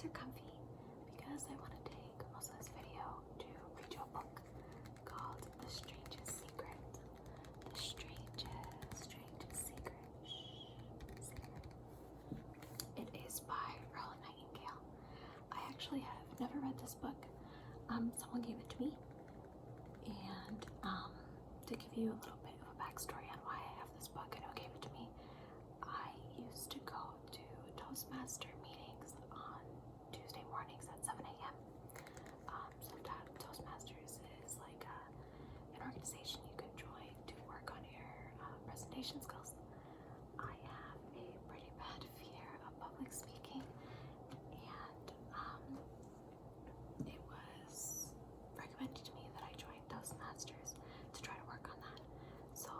are comfy because I want to take most of this video to read you a book called The Strangest Secret. The strangest secret. Secret. It is by Earl Nightingale. I actually have never read this book. Someone gave it to me, and to give you a little bit of a backstory on why I have this book and who gave it to me, I used to go to Toastmaster meetings on Tuesday mornings at 7 a.m. So Toastmasters is like an organization you can join to work on your presentation skills. I have a pretty bad fear of public speaking, and it was recommended to me that I join Toastmasters to try to work on that. So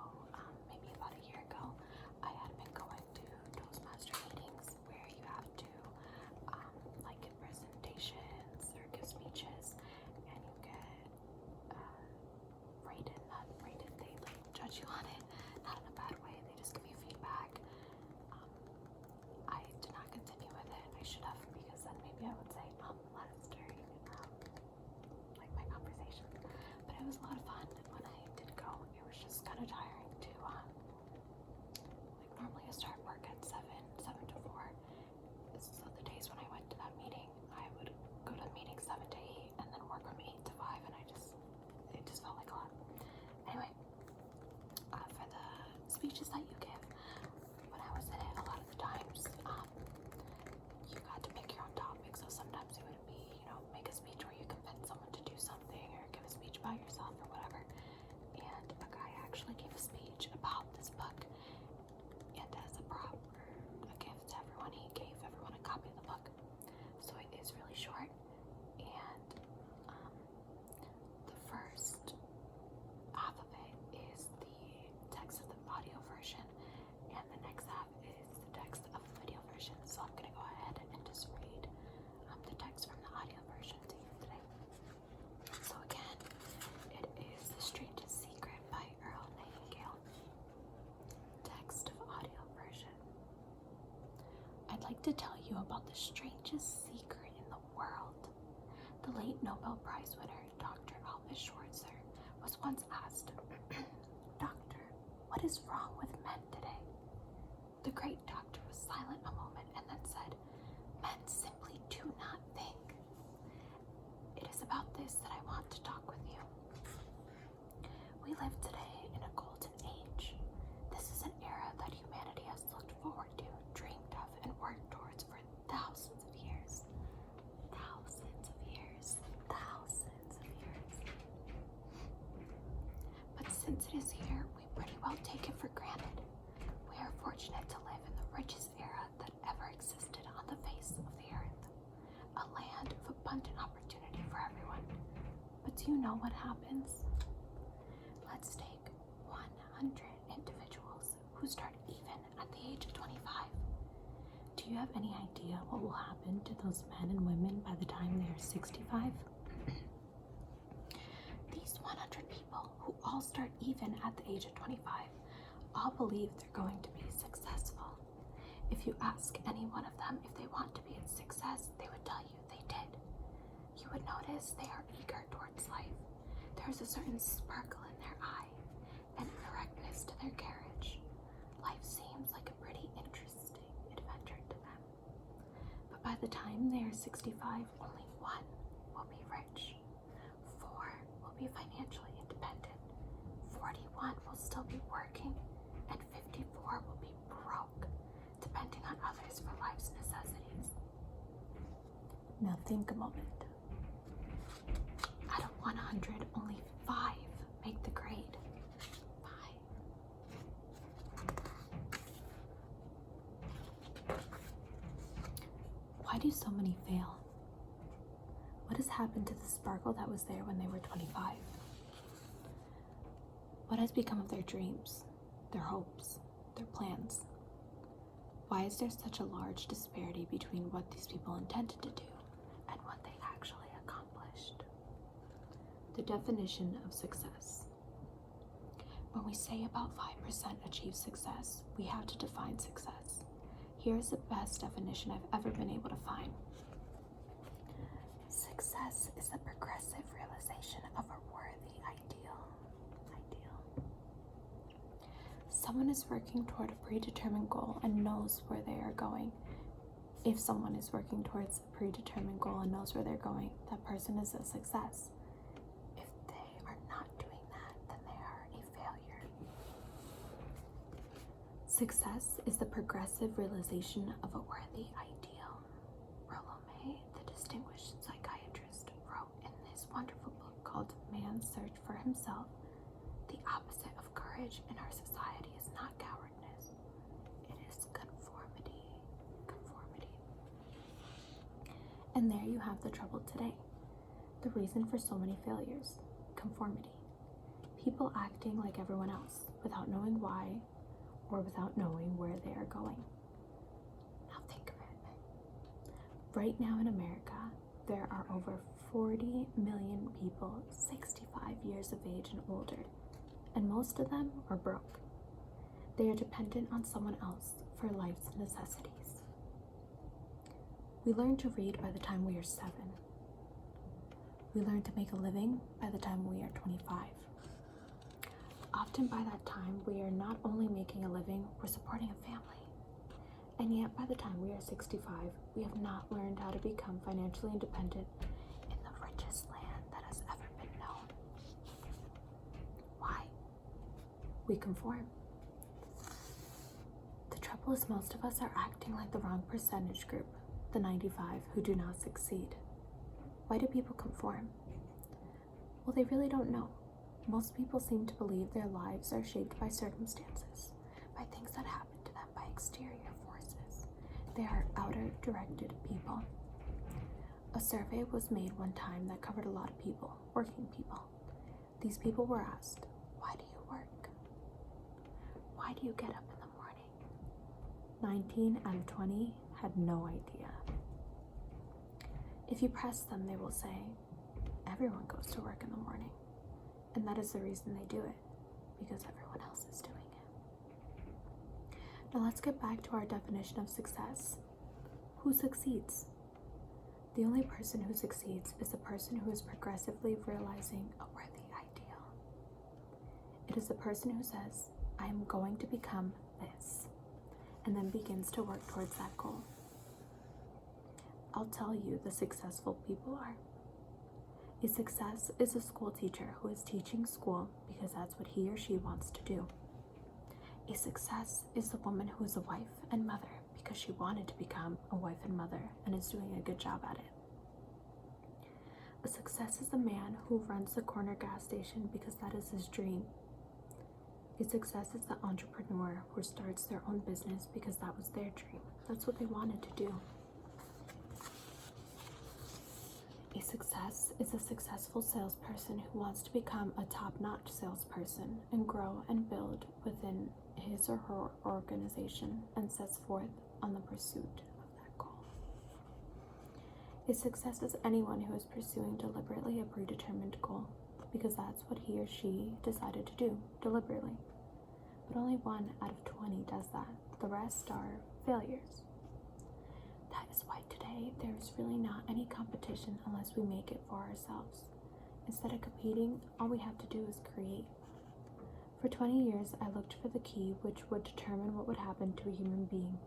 maybe about a year ago, I had been going to Toastmaster meetings where you have to like give presentations or give speeches, and you get rated, not rated, they like judge you on it, not in a bad way, they just give you feedback. I did not continue with it. I should have, because then maybe I would say less during like my conversation. But it was a lot of fun when I did go. It was just kind of tiring to like normally I start work at 7 to 4. So the days when I went to that meeting, I would go to the meeting 7 to 8 and then work from 8 to 5, and it just felt like a lot. Anyway, for the speeches that you give, when I was in it, a lot of the times you got to pick your own topic. So sometimes it would be, make a speech where you convince someone to do something, or give a speech about yourself or whatever. And a guy actually gave a speech about this book, and as a prop or a gift to everyone, he gave everyone a copy of the book. So it is really short, and the first half of it is the text of the audio version, and the next half is the text of the video version. So I'm gonna go ahead and just read the text from the audio version to you today. So again, it is The Strangest Secret by Earl Nightingale. Text of audio version. I'd like to tell you about the strangest secret in the world. The late Nobel Prize winner, Dr. Albert Schweitzer, was once asked, "Doctor, what is wrong with men today?" The great doctor was silent a moment and then said, "Men simply do not think. It is about this that I want to talk with you. We live today in a golden age. This is an era that humanity has looked forward to, dreamed of, and worked towards for thousands of years. Thousands of years. Thousands of years. But since it is here, we pretty well take it for granted. We are fortunate to live in the richest era that ever existed on the face of the earth. A land of abundant opportunity for everyone. But do you know what happens? Let's take 100 individuals who start even at the age of 25. Do you have any idea what will happen to those men and women by the time they are 65? These 100 people who all start even at the age of 25 all believe they're going to be successful. If you ask any one of them if they want to be a success, they would tell you they did. You would notice they are eager towards life. There's a certain sparkle in their eye, an erectness to their carriage. Life seems like a pretty interesting adventure to them. But by the time they are 65, only one will be rich. 4 will be financially independent. 41 will still be working, and 54 will be broke, depending on others for life's necessities. Now think a moment. Out of 100, only 5 make the grade. 5. Why do so many fail? What has happened to the sparkle that was there when they were 25? What has become of their dreams, their hopes, their plans? Why is there such a large disparity between what these people intended to do and what they actually accomplished? The definition of success. When we say about 5% achieve success, we have to define success. Here's the best definition I've ever been able to find. Success is the progressive realization of a worthy ideal. Someone is working toward a predetermined goal and knows where they are going. If someone is working towards a predetermined goal and knows where they're going, that person is a success. If they are not doing that, then they are a failure. Success is the progressive realization of a worthy ideal. Rolome, the distinguished psychiatrist, wrote in his wonderful book called Man's Search for Himself, the opposite of courage in our society is not cowardness, it is conformity. And there you have the trouble today. The reason for so many failures: conformity. People acting like everyone else without knowing why or without knowing where they are going. Now think of it. Right now in America, there are over 40 million people 65 years of age and older, and most of them are broke. They are dependent on someone else for life's necessities. We learn to read by the time we are 7. We learn to make a living by the time we are 25. Often by that time, we are not only making a living, we're supporting a family. And yet by the time we are 65, we have not learned how to become financially independent in the richest land that has ever been known. Why? We conform. The trouble is most of us are acting like the wrong percentage group, the 95 who do not succeed. Why do people conform? Well, they really don't know. Most people seem to believe their lives are shaped by circumstances, by things that happen to them, by exterior forces. They are outer-directed people. A survey was made one time that covered a lot of people, working people. These people were asked, why do you work? Why do you get up in the morning? 19 out of 20 had no idea. If you press them, they will say, everyone goes to work in the morning. And that is the reason they do it, because everyone else is doing it. Now let's get back to our definition of success. Who succeeds? The only person who succeeds is the person who is progressively realizing a worthy ideal. It is the person who says, I am going to become this, and then begins to work towards that goal. I'll tell you the successful people are. A success is a school teacher who is teaching school because that's what he or she wants to do. A success is the woman who is a wife and mother because she wanted to become a wife and mother and is doing a good job at it. A success is the man who runs the corner gas station because that is his dream. A success is the entrepreneur who starts their own business because that was their dream. That's what they wanted to do. A success is a successful salesperson who wants to become a top-notch salesperson and grow and build within his or her organization and sets forth on the pursuit of that goal. A success is anyone who is pursuing deliberately a predetermined goal because that's what he or she decided to do deliberately. But only 1 out of 20 does that. The rest are failures. That is why today there is really not any competition unless we make it for ourselves. Instead of competing, all we have to do is create. For 20 years, I looked for the key which would determine what would happen to a human being.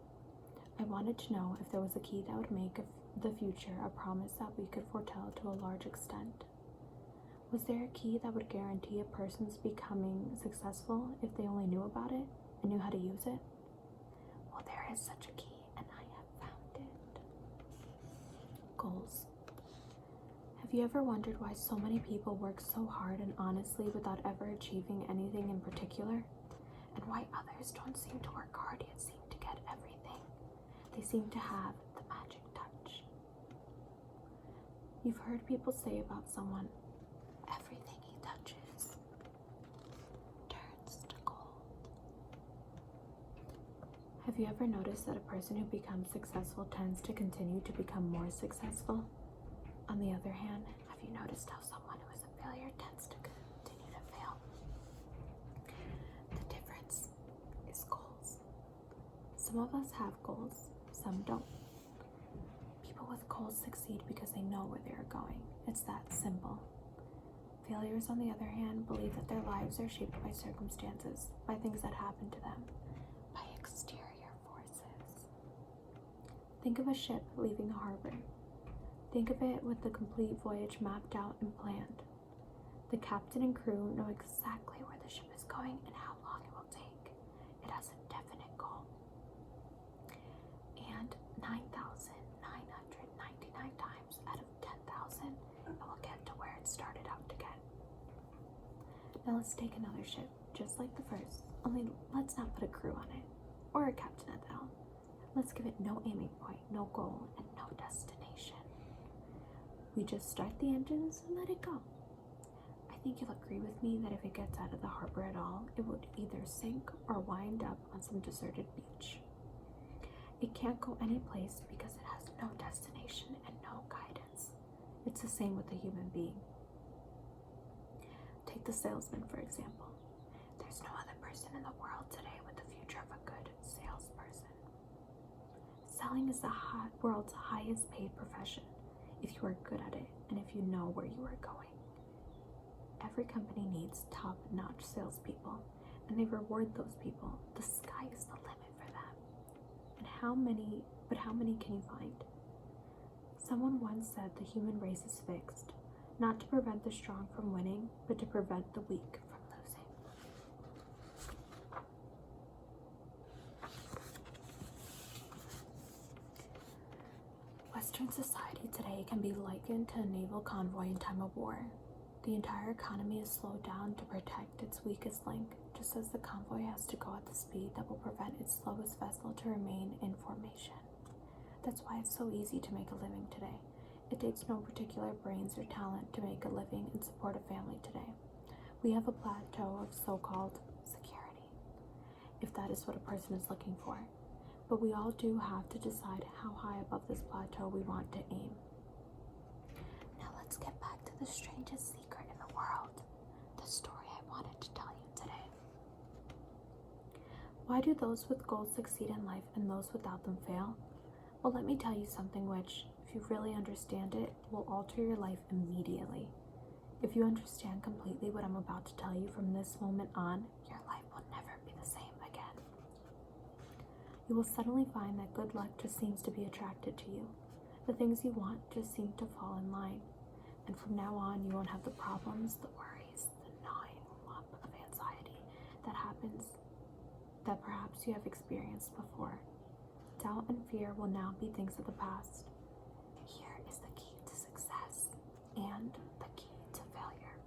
I wanted to know if there was a key that would make the future a promise that we could foretell to a large extent. Was there a key that would guarantee a person's becoming successful if they only knew about it and knew how to use it? Well, there is such a key, and I have found it. Goals. Have you ever wondered why so many people work so hard and honestly without ever achieving anything in particular? And why others don't seem to work hard yet seem to get everything? They seem to have the magic touch. You've heard people say about someone, everything he touches turns to gold. Have you ever noticed that a person who becomes successful tends to continue to become more successful? On the other hand, have you noticed how someone who is a failure tends to continue to fail? The difference is goals. Some of us have goals, some don't. People with Coals succeed because they know where they are going. It's that simple. Failures, on the other hand, believe that their lives are shaped by circumstances, by things that happen to them, by exterior forces. Think of a ship leaving a harbor. Think of it with the complete voyage mapped out and planned. The captain and crew know exactly where the ship is going and how long it will take. It has a definite goal. And 9,999 times out of 10,000, it will get to where it started out to get. Now let's take another ship, just like the first, only let's not put a crew on it, or a captain at the helm. Let's give it no aiming point, no goal, and no destination. We just start the engines and let it go. I think you'll agree with me that if it gets out of the harbor at all, it would either sink or wind up on some deserted beach. It can't go any place because it has no destination and no guidance. It's the same with a human being. Take the salesman, for example. There's no other person in the world today with the future of a good salesperson. Selling is the world's highest paid profession, if you are good at it and if you know where you are going. Every company needs top-notch salespeople, and they reward those people. The sky is the limit for them. And how many can you find? Someone once said the human race is fixed, not to prevent the strong from winning, but to prevent the weak from losing. Western society today can be likened to a naval convoy in time of war. The entire economy is slowed down to protect its weakest link, just as the convoy has to go at the speed that will prevent its slowest vessel to remain in formation. That's why it's so easy to make a living today. It takes no particular brains or talent to make a living and support a family today. We have a plateau of so-called security, if that is what a person is looking for. But we all do have to decide how high above this plateau we want to aim. Now let's get back to the strangest secret in the world, the story I wanted to tell you today. Why do those with goals succeed in life and those without them fail? Well, let me tell you something which, if you really understand it, will alter your life immediately. If you understand completely what I'm about to tell you from this moment on, your life will never be the same again. You will suddenly find that good luck just seems to be attracted to you. The things you want just seem to fall in line. And from now on, you won't have the problems, the worries, the gnawing lump of anxiety that happens, that perhaps you have experienced before. Doubt and fear will now be things of the past. Here is the key to success and the key to failure.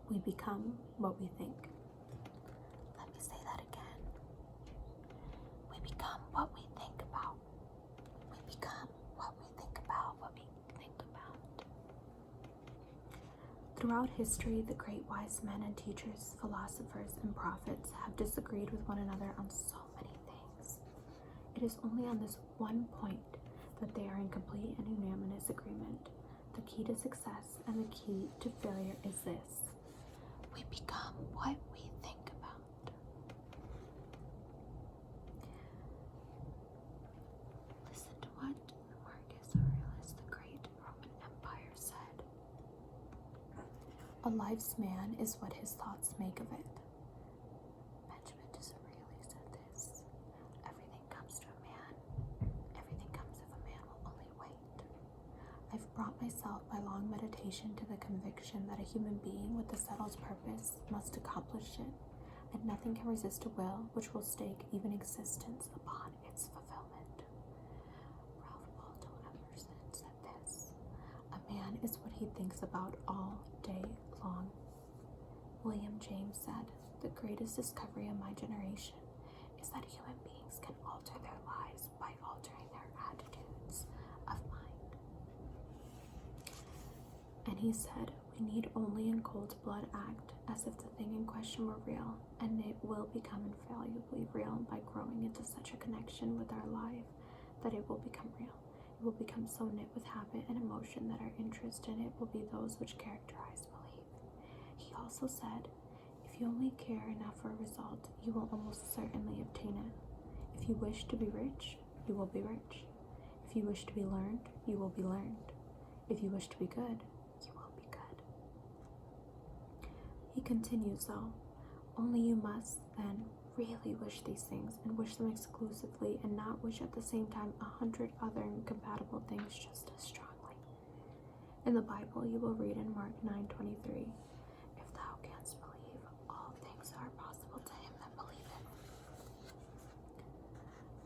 We become what we think. Let me say that again. We become what we think about. We become what we think about, what we think about. Throughout history, the great wise men and teachers, philosophers and prophets have disagreed with one another on so many things. It is only on this one point that they are in complete and unanimous agreement. The key to success and the key to failure is this: we become what we think about. Listen to what Marcus Aurelius, the great Roman Empire, said. A life's man is what his thoughts make of it. Benjamin Disraeli said this. Everything comes to a man. Everything comes if a man will only wait. I've brought myself by long meditation to the conviction that a human being with a settled purpose must accomplish it, and nothing can resist a will which will stake even existence upon its fulfillment. Ralph Waldo Emerson said this: a man is what he thinks about all day long. William James said, the greatest discovery of my generation is that human beings can alter their lives by altering their attitudes of mind. And he said, we need only in cold blood act as if the thing in question were real, and it will become infallibly real by growing into such a connection with our life that it will become real. It will become so knit with habit and emotion that our interest in it will be those which characterize belief. He also said, if you only care enough for a result, you will almost certainly obtain it. If you wish to be rich, you will be rich. If If you wish to be learned, you will be learned. If you wish to be good, you will be good. He continues, though, only you must, then, really wish these things, and wish them exclusively, and not wish at the same time 100 other incompatible things just as strongly. In the Bible, you will read in Mark 9:23, if thou canst believe, all things are possible to him that believeth.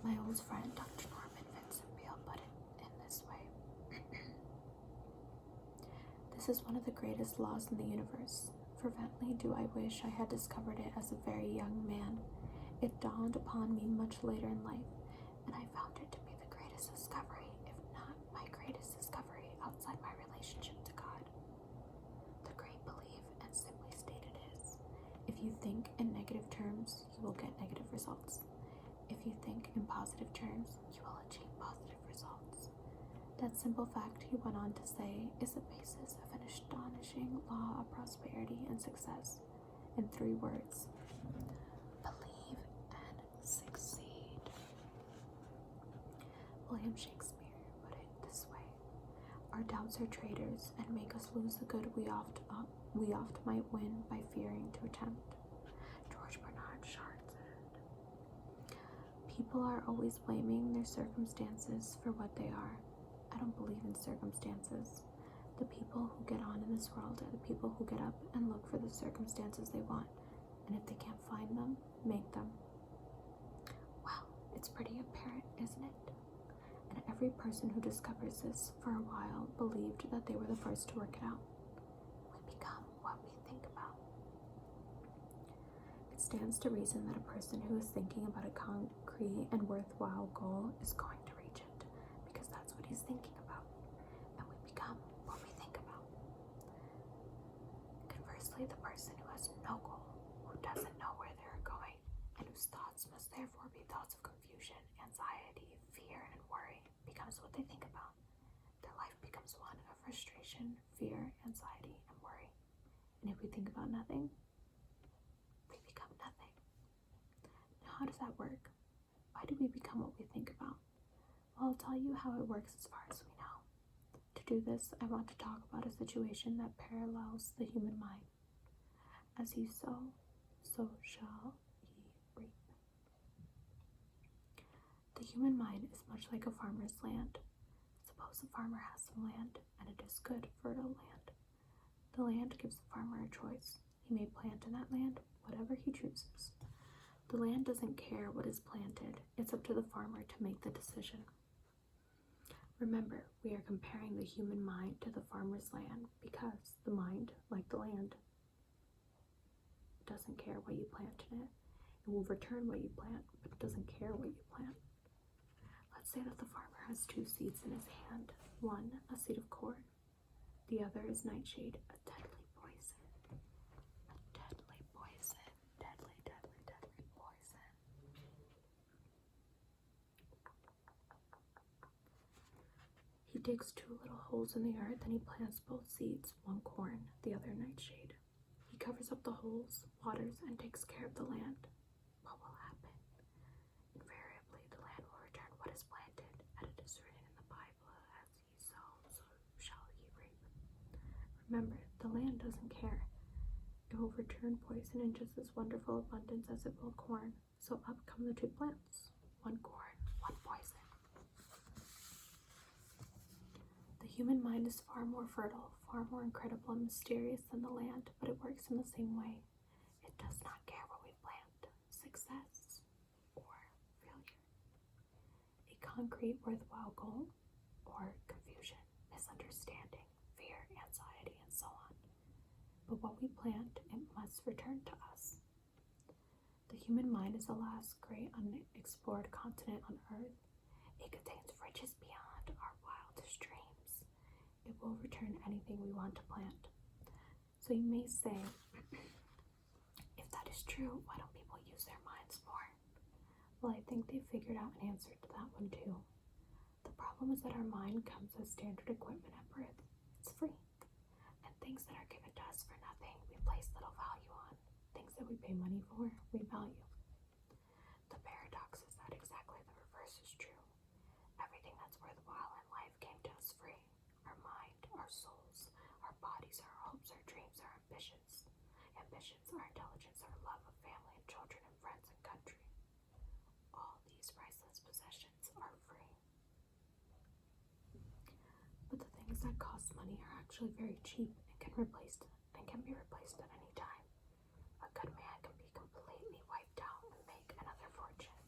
My old friend, Dr. Norman Vincent Peale, put it in this way. This is one of the greatest laws in the universe. Fervently do I wish I had discovered it as a very young man. It dawned upon me much later in life, and I found it to be the greatest discovery, if not my greatest discovery, outside my relationship to God. The great belief, and simply stated, is, if you think in negative terms, you will get negative results. If you think in positive terms, you will achieve positive results. That simple fact, he went on to say, is the basis of an astonishing law of prosperity and success. In 3 words: believe and succeed. William Shakespeare put it this way: our doubts are traitors, and make us lose the good we oft might win by fearing to attempt. George Bernard Shaw said, people are always blaming their circumstances for what they are. I don't believe in circumstances. The people who get on in this world are the people who get up and look for the circumstances they want, and if they can't find them, make them. Well, it's pretty apparent, isn't it? And every person who discovers this for a while believed that they were the first to work it out. We become what we think about. It stands to reason that a person who is thinking about a concrete and worthwhile goal is going to reach it, because that's what he's thinking about, and we become what we think about. Conversely, the person who has no goal, who doesn't know where they're going, and whose thoughts must therefore be thoughts of confusion, anxiety, fear, and worry, becomes what they think about. Their life becomes one of frustration, fear, anxiety, and worry. And if we think about nothing, we become nothing. Now, how does that work? Why do we become what we think about? Well, I'll tell you how it works as far as we know. To do this, I want to talk about a situation that parallels the human mind. As you sow, so shall ye reap. The human mind is much like a farmer's land. Suppose a farmer has some land, and it is good, fertile land. The land gives the farmer a choice. He may plant in that land whatever he chooses. The land doesn't care what is planted. It's up to the farmer to make the decision. Remember, we are comparing the human mind to the farmer's land because the mind, like the land, doesn't care what you plant in it. It will return what you plant, but it doesn't care what you plant. Let's say that the farmer has 2 seeds in his hand. One, a seed of corn. The other is nightshade, a deadly poison. A deadly poison. Deadly, deadly, deadly poison. He digs 2 little holes in the earth and he plants both seeds, one corn, the other nightshade. He covers up the holes, waters, and takes care of the land. What will happen? Invariably, the land will return what is planted, and it is written in the Bible, as ye sow, so shall ye reap. Remember, the land doesn't care. It will return poison in just as wonderful abundance as it will corn. So up come the 2 plants, one corn, one poison. The human mind is far more fertile, far more incredible and mysterious than the land, but it works in the same way. It does not care what we plant, success or failure. A concrete, worthwhile goal, or confusion, misunderstanding, fear, anxiety, and so on. But what we plant, it must return to us. The human mind is the last great unexplored continent on Earth. It contains riches beyond our wildest dreams. It will return anything we want to plant. So you may say, if that is true, why don't people use their minds more? Well, I think they figured out an answer to that one too. The problem is that our mind comes with standard equipment at birth. It's free. And things that are given to us for nothing, we place little value on. Things that we pay money for, we value. The paradox is that exactly the reverse is true. Everything that's worthwhile life came to us free. Our mind, our souls, our bodies, our hopes, our dreams, our ambitions, our intelligence, our love of family and children and friends and country. All these priceless possessions are free. But the things that cost money are actually very cheap and can be replaced at any time. A good man can be completely wiped out and make another fortune.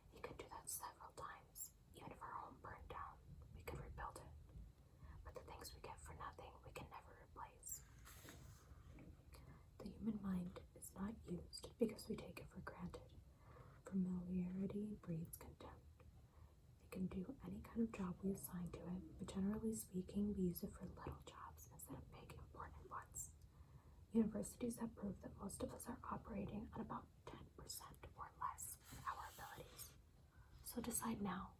He could do that several times. Even if our home burned down, we could rebuild it. But the things we get for nothing, we can never replace. The human mind is not used because we take it for granted. Familiarity breeds contempt. It can do any kind of job we assign to it, but generally speaking, we use it for little jobs instead of big, important ones. Universities have proved that most of us are operating at about 10% or less of our abilities. So decide now,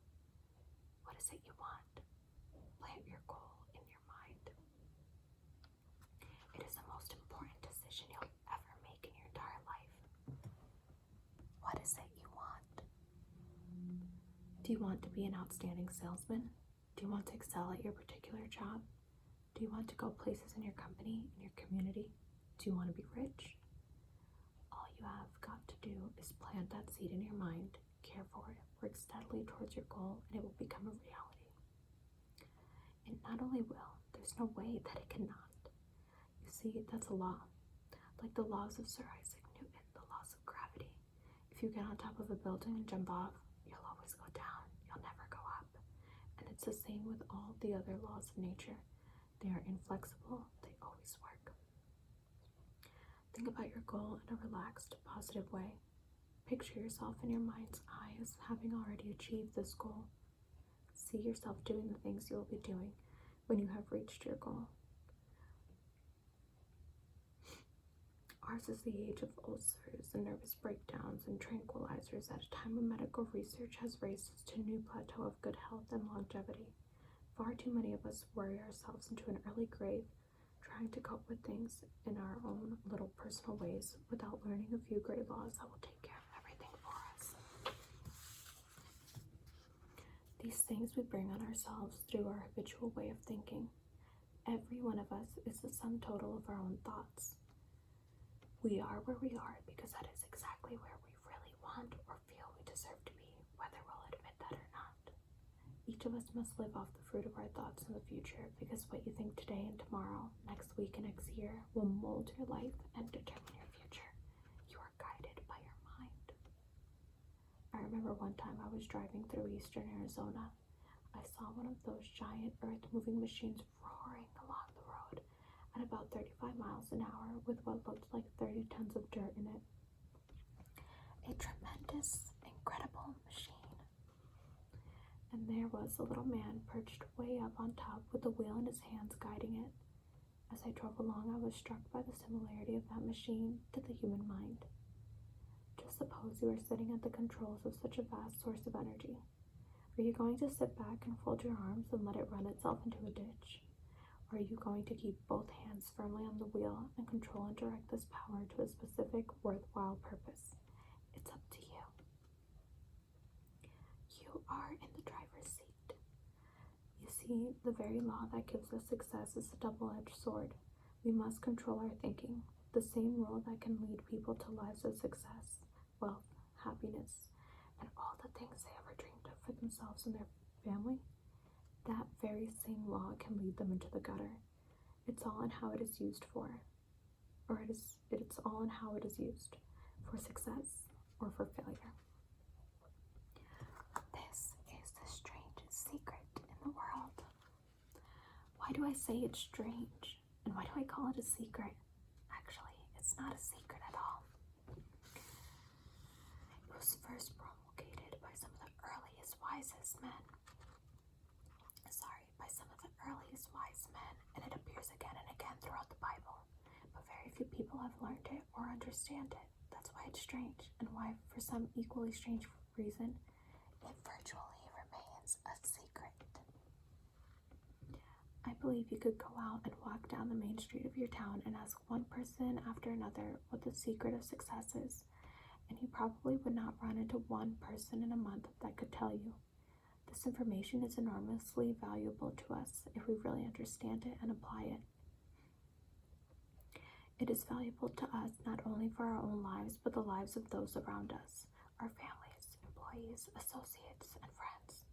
what is it you want? Plant your goal in your mind. It is the most important decision you'll ever make in your entire life. What is it you want? Do you want to be an outstanding salesman? Do you want to excel at your particular job? Do you want to go places in your company, in your community? Do you want to be rich? All you have got to do is plant that seed in your mind, care for it, work steadily towards your goal, and it will become a reality. It not only will, there's no way that it cannot. You see, that's a law. Like the laws of Sir Isaac Newton, the laws of gravity. If you get on top of a building and jump off, you'll always go down. You'll never go up. And it's the same with all the other laws of nature. They are inflexible. They always work. Think about your goal in a relaxed, positive way. Picture yourself in your mind's eye as having already achieved this goal. See yourself doing the things you will be doing when you have reached your goal. Ours is the age of ulcers and nervous breakdowns and tranquilizers at a time when medical research has raised us to a new plateau of good health and longevity. Far too many of us worry ourselves into an early grave, trying to cope with things in our own little personal ways without learning a few great laws that will take care of everything for us. These things we bring on ourselves through our habitual way of thinking. Every one of us is the sum total of our own thoughts. We are where we are because that is exactly where we really want or feel we deserve to be, whether we'll admit that or not. Each of us must live off the fruit of our thoughts in the future, because what you think today and tomorrow, next week and next year, will mold your life and determine your future. You are guided by your mind. I remember one time I was driving through eastern Arizona. I saw one of those giant earth-moving machines roaring along the road at about 35 miles an hour with what looked like 30 tons of dirt in it. A tremendous, incredible machine. And there was a little man perched way up on top with the wheel in his hands guiding it. As I drove along, I was struck by the similarity of that machine to the human mind. Just suppose you are sitting at the controls of such a vast source of energy. Are you going to sit back and fold your arms and let it run itself into a ditch? Or are you going to keep both hands firmly on the wheel and control and direct this power to a specific, worthwhile purpose? It's up to you. You are in the driver's seat. You see, the very law that gives us success is a double-edged sword. We must control our thinking, the same rule that can lead people to lives of success, wealth, happiness, and all the things they ever dreamed of for themselves and their family. That very same law can lead them into the gutter. It's all in how it is used for, it's all in how it is used, for success or for failure. This is the strangest secret in the world. Why do I say it's strange? And why do I call it a secret? Actually, it's not a secret at all. It was first promulgated by some of the earliest, wisest men. And it appears again and again throughout the Bible. But very few people have learned it or understand it. That's why it's strange, and why, for some equally strange reason, it virtually remains a secret. I believe you could go out and walk down the main street of your town and ask one person after another what the secret of success is, and you probably would not run into one person in a month that could tell you. This information is enormously valuable to us if we really understand it and apply it. It is valuable to us not only for our own lives, but the lives of those around us, our families, employees, associates, and friends.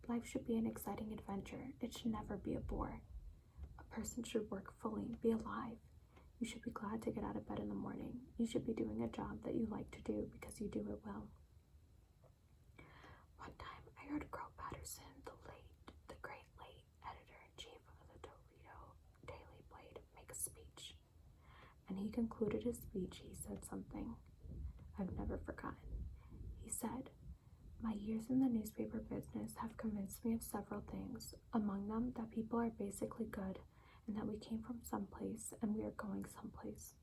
Life should be an exciting adventure. It should never be a bore. A person should work fully, be alive. You should be glad to get out of bed in the morning. You should be doing a job that you like to do because you do it well. One time, I heard Crow Patterson, the great late editor-in-chief of the Toledo Daily Blade, make a speech. And he concluded his speech, he said something I've never forgotten. He said, "My years in the newspaper business have convinced me of several things, among them that people are basically good, and that we came from someplace and we are going someplace,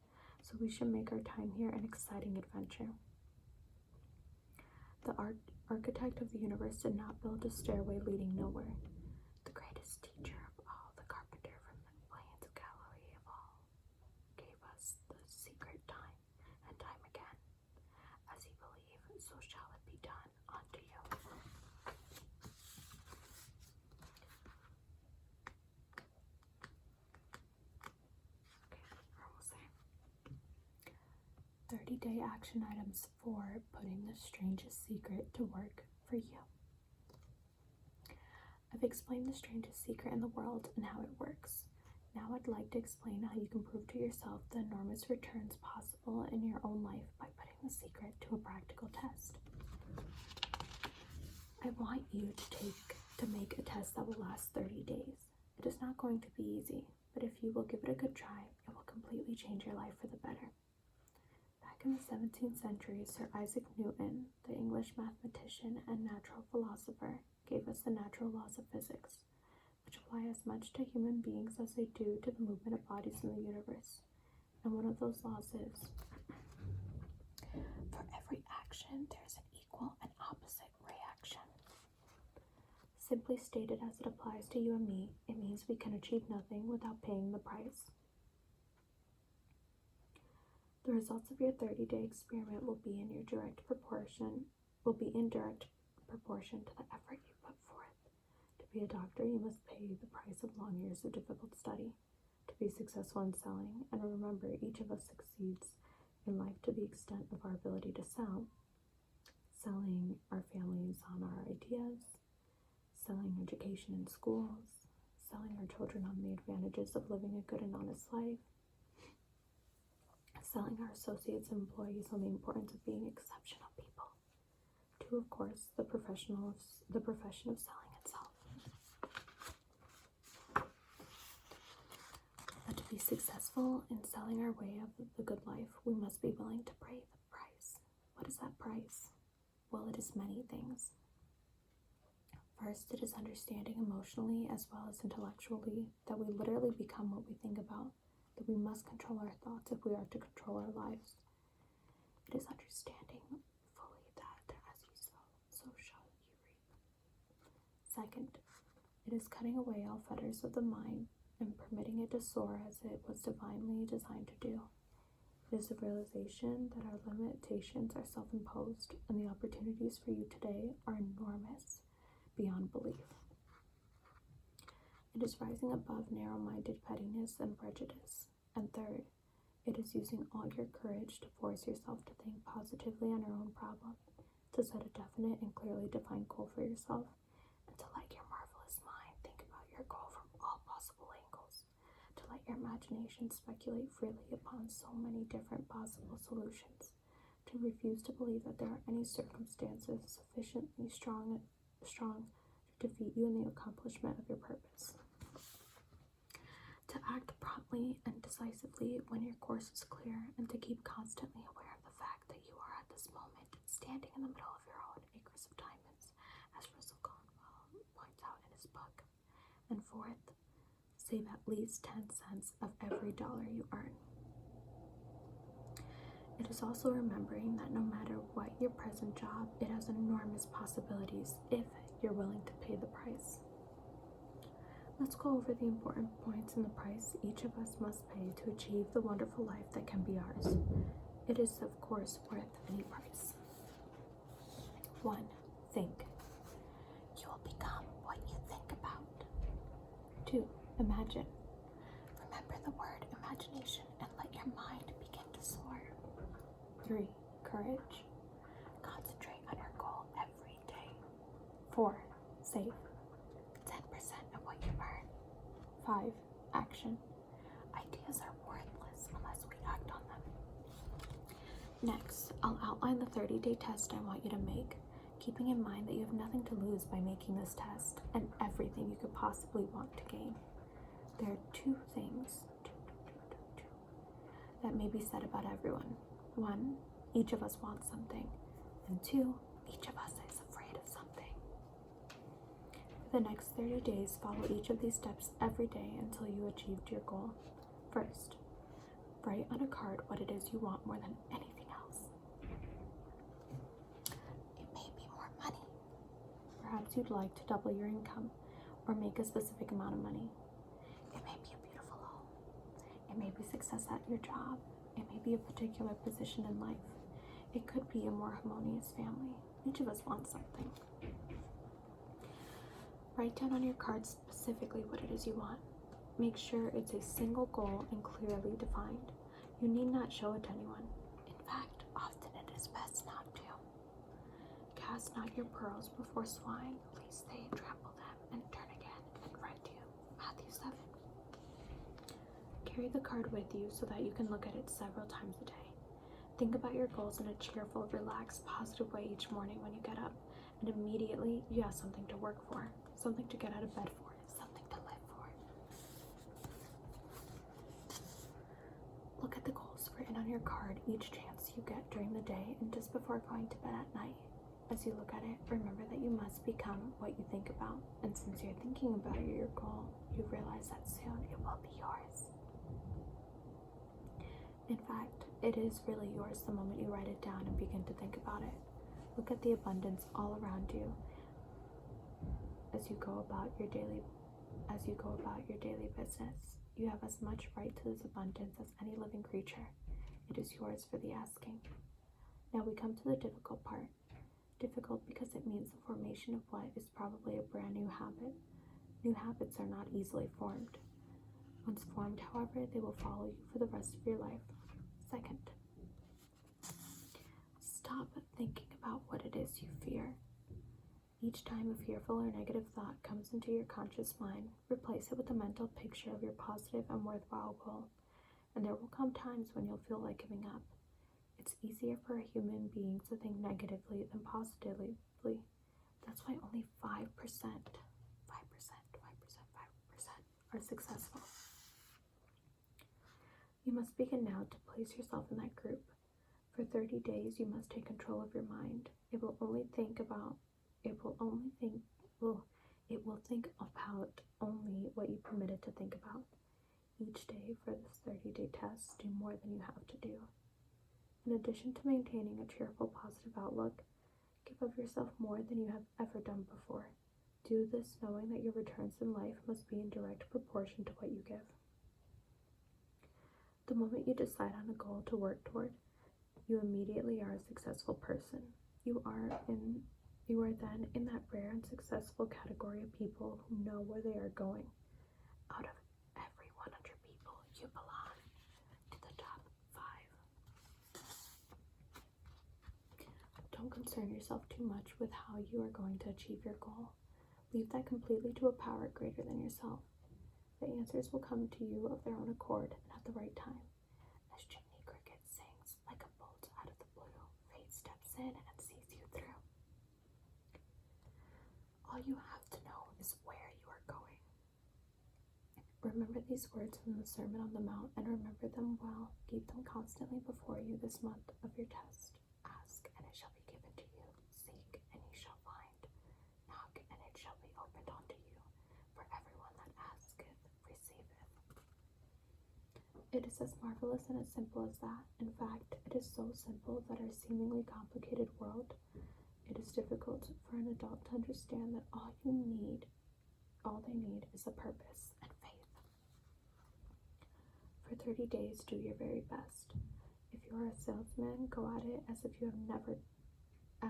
so we should make our time here an exciting adventure." The architect of the universe did not build a stairway leading nowhere. The greatest teacher of all, the carpenter from the plains Galilee of all, gave us the secret time and time again. As you believe, so shall it be done unto you. Okay, we're almost there. 30-day action items for putting the strangest secret to work for you. I've explained the strangest secret in the world and how it works. Now I'd like to explain how you can prove to yourself the enormous returns possible in your own life by putting the secret to a practical test. I want you to make a test that will last 30 days. It is not going to be easy, but if you will give it a good try, it will completely change your life for the better. Back in the 17th century, Sir Isaac Newton, the English mathematician and natural philosopher, gave us the natural laws of physics, which apply as much to human beings as they do to the movement of bodies in the universe. And one of those laws is, for every action, there is an equal and opposite reaction. Simply stated as it applies to you and me, it means we can achieve nothing without paying the price. The results of your 30-day experiment will be in direct proportion to the effort you put forth. To be a doctor, you must pay the price of long years of difficult study. To be successful in selling, and remember, each of us succeeds in life to the extent of our ability to sell. Selling our families on our ideas, selling education in schools, selling our children on the advantages of living a good and honest life, selling our associates and employees on the importance of being exceptional people. To, of course, the profession of selling itself. But to be successful in selling our way of the good life, we must be willing to pay the price. What is that price? Well, it is many things. First, it is understanding emotionally as well as intellectually that we literally become what we think about, that we must control our thoughts if we are to control our lives. It is understanding fully that as you sow, so shall you reap. Second, it is cutting away all fetters of the mind and permitting it to soar as it was divinely designed to do. It is the realization that our limitations are self-imposed and the opportunities for you today are enormous beyond belief. It is rising above narrow-minded pettiness and prejudice. And third, it is using all your courage to force yourself to think positively on your own problem, to set a definite and clearly defined goal for yourself, and to let your marvelous mind think about your goal from all possible angles, to let your imagination speculate freely upon so many different possible solutions, to refuse to believe that there are any circumstances sufficiently strong to defeat you in the accomplishment of your purpose. To act promptly and decisively when your course is clear, and to keep constantly aware of the fact that you are at this moment standing in the middle of your own acres of diamonds, as Russell Conwell points out in his book. And fourth, save at least 10 cents of every dollar you earn. It is also remembering that no matter what your present job, it has enormous possibilities if you're willing to pay the price. Let's go over the important points in the price each of us must pay to achieve the wonderful life that can be ours. It is, of course, worth any price. 1. Think. You will be Imagine. Remember the word imagination and let your mind begin to soar. 3. Courage. Concentrate on your goal every day. 4. Save 10% of what you earn. 5. Action. Ideas are worthless unless we act on them. Next, I'll outline the 30-day test I want you to make, keeping in mind that you have nothing to lose by making this test and everything you could possibly want to gain. There are two things that may be said about everyone. 1, each of us wants something. And 2, each of us is afraid of something. For the next 30 days, follow each of these steps every day until you achieved your goal. First, write on a card what it is you want more than anything else. It may be more money. Perhaps you'd like to double your income or make a specific amount of money. It may be a beautiful home. It may be success at your job. It may be a particular position in life. It could be a more harmonious family. Each of us wants something. Write down on your card specifically what it is you want. Make sure it's a single goal and clearly defined. You need not show it to anyone. In fact, often it is best not to. Cast not your pearls before swine, lest they trample them and turn again and rend you. Matthew 7. Carry the card with you so that you can look at it several times a day. Think about your goals in a cheerful, relaxed, positive way each morning when you get up, and immediately you have something to work for, something to get out of bed for, something to live for. Look at the goals written on your card each chance you get during the day and just before going to bed at night. As you look at it, remember that you must become what you think about, and since you're thinking about your goal, you realize that soon it will be yours. In fact, it is really yours the moment you write it down and begin to think about it. Look at the abundance all around you as you go about your daily business. You have as much right to this abundance as any living creature. It is yours for the asking. Now we come to the difficult part. Difficult because it means the formation of what is probably a brand new habit. New habits are not easily formed. Once formed, however, they will follow you for the rest of your life. Second, stop thinking about what it is you fear. Each time a fearful or negative thought comes into your conscious mind, replace it with a mental picture of your positive and worthwhile goal, and there will come times when you'll feel like giving up. It's easier for a human being to think negatively than positively. That's why only 5% are successful. You must begin now to place yourself in that group. For 30 days, you must take control of your mind. It will think about only what you permit it to think about. Each day for this 30-day test, do more than you have to do. In addition to maintaining a cheerful, positive outlook, give of yourself more than you have ever done before. Do this knowing that your returns in life must be in direct proportion to what you give. The moment you decide on a goal to work toward, you immediately are a successful person. You are then in that rare and successful category of people who know where they are going. Out of every 100 people, you belong to the top 5. Don't concern yourself too much with how you are going to achieve your goal. Leave that completely to a power greater than yourself. The answers will come to you of their own accord and at the right time. As Jiminy Cricket sings, like a bolt out of the blue, fate steps in and sees you through. All you have to know is where you are going. Remember these words from the Sermon on the Mount and remember them well. Keep them constantly before you this month of your test. Ask and it shall be given to you. Seek and you shall find. Knock and it shall be opened unto you. For everyone that asketh receiveth. It is as marvelous and as simple as that. In fact, it is so simple that our seemingly complicated world, it is difficult for an adult to understand that all they need is a purpose and faith. For 30 days, do your very best. If you are a salesman, go at it as if you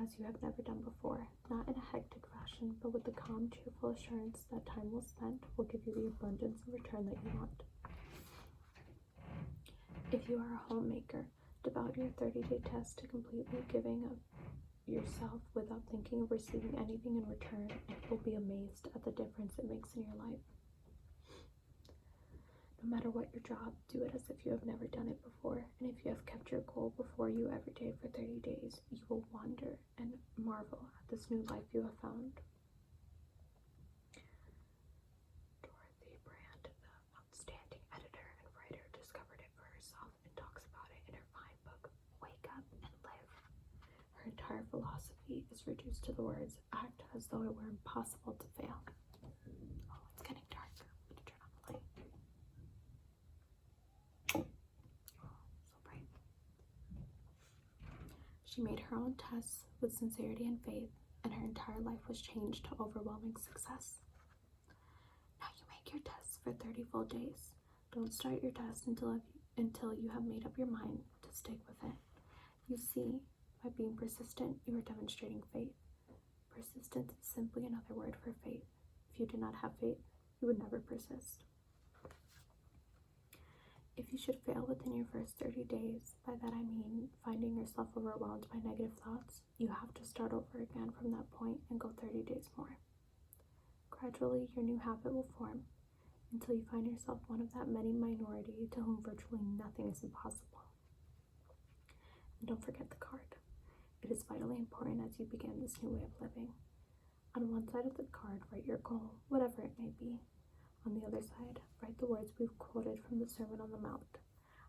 as you have never done before, not in a hectic fashion, but with the calm, cheerful assurance that time well spent will give you the abundance of return that you want. If you are a homemaker, devote your 30-day test to completely giving of yourself without thinking of receiving anything in return, and you will be amazed at the difference it makes in your life. No matter what your job, do it as if you have never done it before, and if you have kept your goal before you every day for 30 days, you will wonder and marvel at this new life you have found. Dorothy Brand, the outstanding editor and writer, discovered it for herself and talks about it in her fine book, Wake Up and Live. Her entire philosophy is reduced to the words, act as though it were impossible to fail. Oh, it's getting dark. I'm going to turn on the light. She made her own tests with sincerity and faith, and her entire life was changed to overwhelming success. Now you make your tests for 30 full days. Don't start your test until you have made up your mind to stick with it. You see, by being persistent, you are demonstrating faith. Persistence is simply another word for faith. If you did not have faith, you would never persist. If you should fail within your first 30 days, by that I mean finding yourself overwhelmed by negative thoughts, you have to start over again from that point and go 30 days more. Gradually, your new habit will form until you find yourself one of that many minority to whom virtually nothing is impossible. And don't forget the card. It is vitally important as you begin this new way of living. On one side of the card, write your goal, whatever it may be. On the other side, write the words we've quoted from the Sermon on the Mount.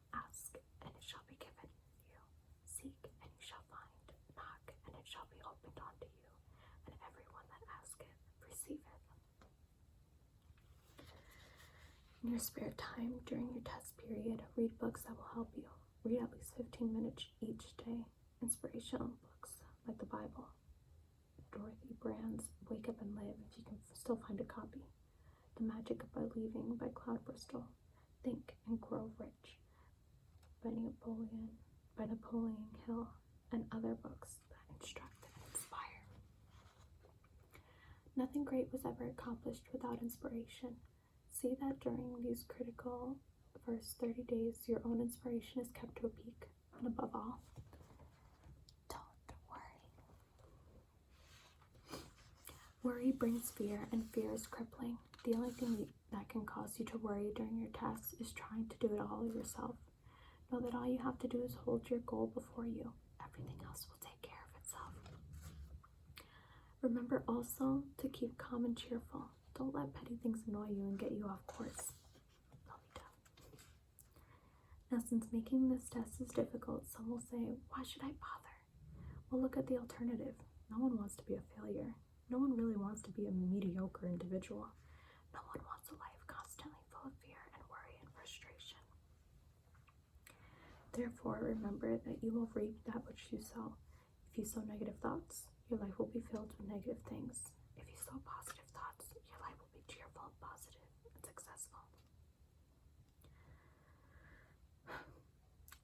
Ask, and it shall be given you. Seek, and you shall find. Knock, and it shall be opened unto you. And everyone that asketh, receiveth. In your spare time, during your test period, read books that will help you. Read at least 15 minutes each day. Inspirational books, like the Bible. Dorothy Brand's Wake Up and Live, if you can still find a copy. The Magic of Believing by Cloud Bristol, Think and Grow Rich by Napoleon Hill, and other books that instruct and inspire. Nothing great was ever accomplished without inspiration. See that during these critical first 30 days, your own inspiration is kept to a peak, and above all, don't worry. Worry brings fear, and fear is crippling. The only thing that can cause you to worry during your tests is trying to do it all yourself. Know that all you have to do is hold your goal before you. Everything else will take care of itself. Remember also to keep calm and cheerful. Don't let petty things annoy you and get you off course. They'll be tough. Now, since making this test is difficult, some will say, why should I bother? Well, look at the alternative. No one wants to be a failure. No one really wants to be a mediocre individual. No one wants a life constantly full of fear and worry and frustration. Therefore, remember that you will reap that which you sow. If you sow negative thoughts, your life will be filled with negative things. If you sow positive thoughts, your life will be cheerful, positive, and successful.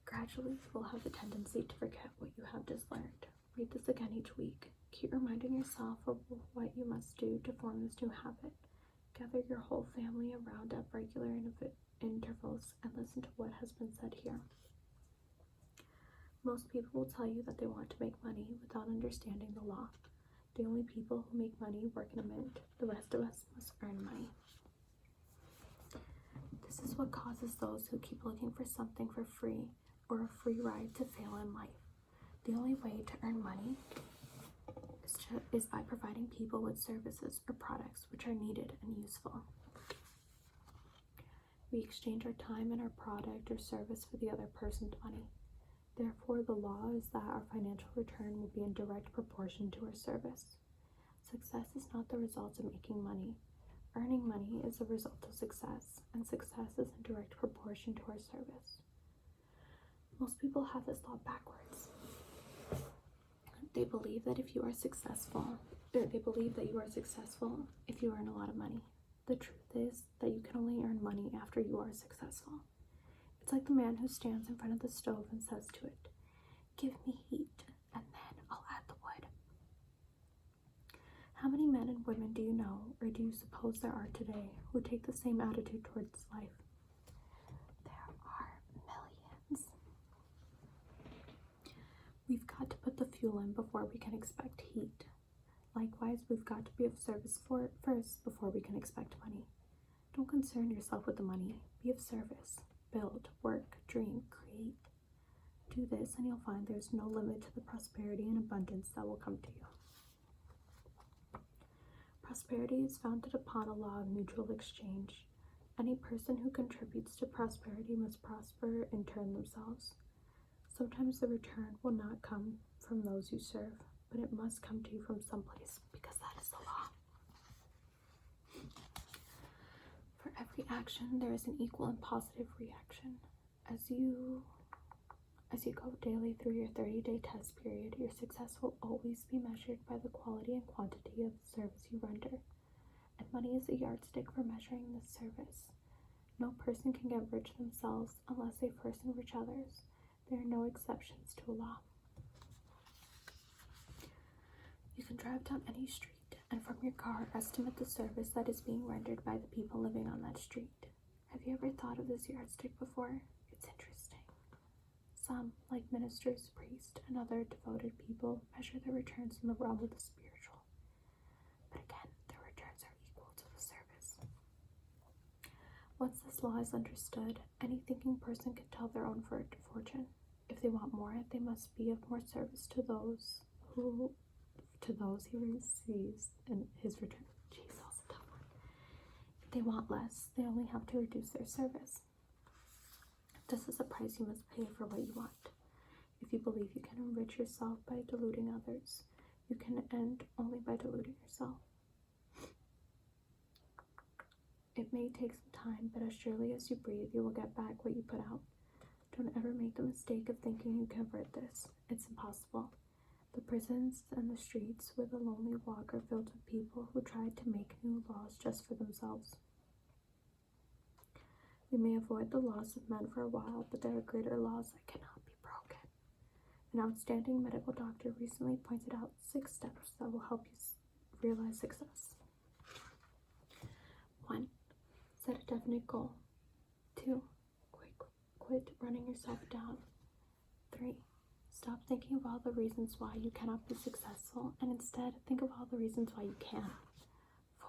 Gradually, you will have a tendency to forget what you have just learned. Read this again each week. Keep reminding yourself of what you must do to form this new habit. Gather your whole family around at regular intervals and listen to what has been said here. Most people will tell you that they want to make money without understanding the law. The only people who make money work in a mint. The rest of us must earn money. This is what causes those who keep looking for something for free or a free ride to fail in life. The only way to earn money is by providing people with services or products which are needed and useful. We exchange our time and our product or service for the other person's money. Therefore, the law is that our financial return will be in direct proportion to our service. Success is not the result of making money. Earning money is a result of success, and success is in direct proportion to our service. Most people have this law backwards. They believe that you are successful if you earn a lot of money. The truth is that you can only earn money after you are successful. It's like the man who stands in front of the stove and says to it, "Give me heat, and then I'll add the wood." How many men and women do you know, or do you suppose there are today, who take the same attitude towards life? There are millions. We've got to put the fuel in before we can expect heat. Likewise, we've got to be of service first before we can expect money. Don't concern yourself with the money. Be of service. Build, work, dream, create. Do this and you'll find there's no limit to the prosperity and abundance that will come to you. Prosperity is founded upon a law of mutual exchange. Any person who contributes to prosperity must prosper in turn themselves. Sometimes the return will not come from those you serve, but it must come to you from someplace, because that is the law. For every action, there is an equal and positive reaction. As you go daily through your 30-day test period, your success will always be measured by the quality and quantity of the service you render. And money is a yardstick for measuring this service. No person can get rich themselves unless they first enrich others. There are no exceptions to a law. You can drive down any street and from your car estimate the service that is being rendered by the people living on that street. Have you ever thought of this yardstick before? It's interesting. Some, like ministers, priests, and other devoted people, measure their returns in the realm of the spiritual. But again, their returns are equal to the service. Once this law is understood, any thinking person can tell their own fortune. If they want more, they must be of more service to those he receives in his return. Jeez, that was a tough one. If they want less, they only have to reduce their service. This is the price you must pay for what you want. If you believe you can enrich yourself by deluding others, you can end only by deluding yourself. It may take some time, but as surely as you breathe, you will get back what you put out. Don't ever make the mistake of thinking you can avert this. It's impossible. The prisons and the streets where the lonely walk are filled with people who tried to make new laws just for themselves. We may avoid the laws of men for a while, but there are greater laws that cannot be broken. An outstanding medical doctor recently pointed out 6 steps that will help you realize success. 1. Set a definite goal. 2. Quit running yourself down. 3. Stop thinking of all the reasons why you cannot be successful, and instead think of all the reasons why you can. 4.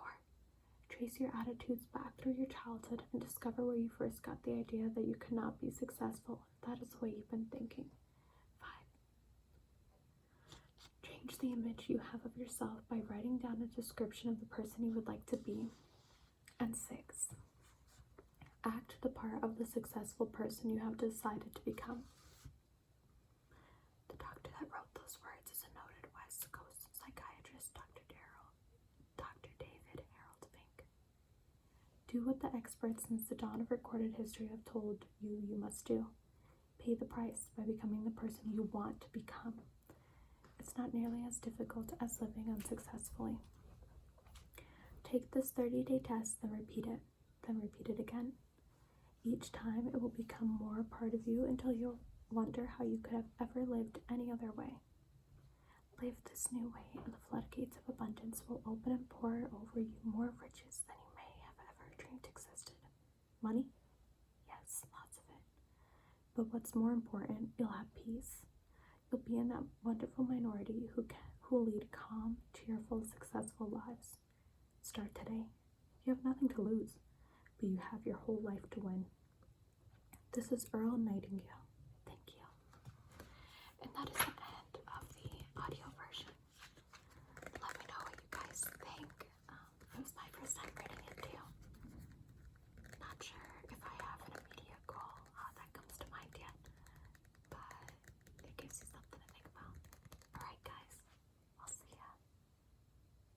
Trace your attitudes back through your childhood and discover where you first got the idea that you could not be successful. That is the way you've been thinking. 5. Change the image you have of yourself by writing down a description of the person you would like to be. And 6. Act the part of the successful person you have decided to become. The doctor that wrote those words is a noted West Coast psychiatrist, Dr. David Harold Fink. Do what the experts since the dawn of recorded history have told you must do. Pay the price by becoming the person you want to become. It's not nearly as difficult as living unsuccessfully. Take this 30-day test, then repeat it again. Each time it will become more a part of you until you'll wonder how you could have ever lived any other way. Live this new way, and the floodgates of abundance will open and pour over you more riches than you may have ever dreamed existed. Money? Yes, lots of it. But what's more important, you'll have peace. You'll be in that wonderful minority who lead calm, cheerful, successful lives. Start today. You have nothing to lose, but you have your whole life to win. This is Earl Nightingale. Thank you. And that is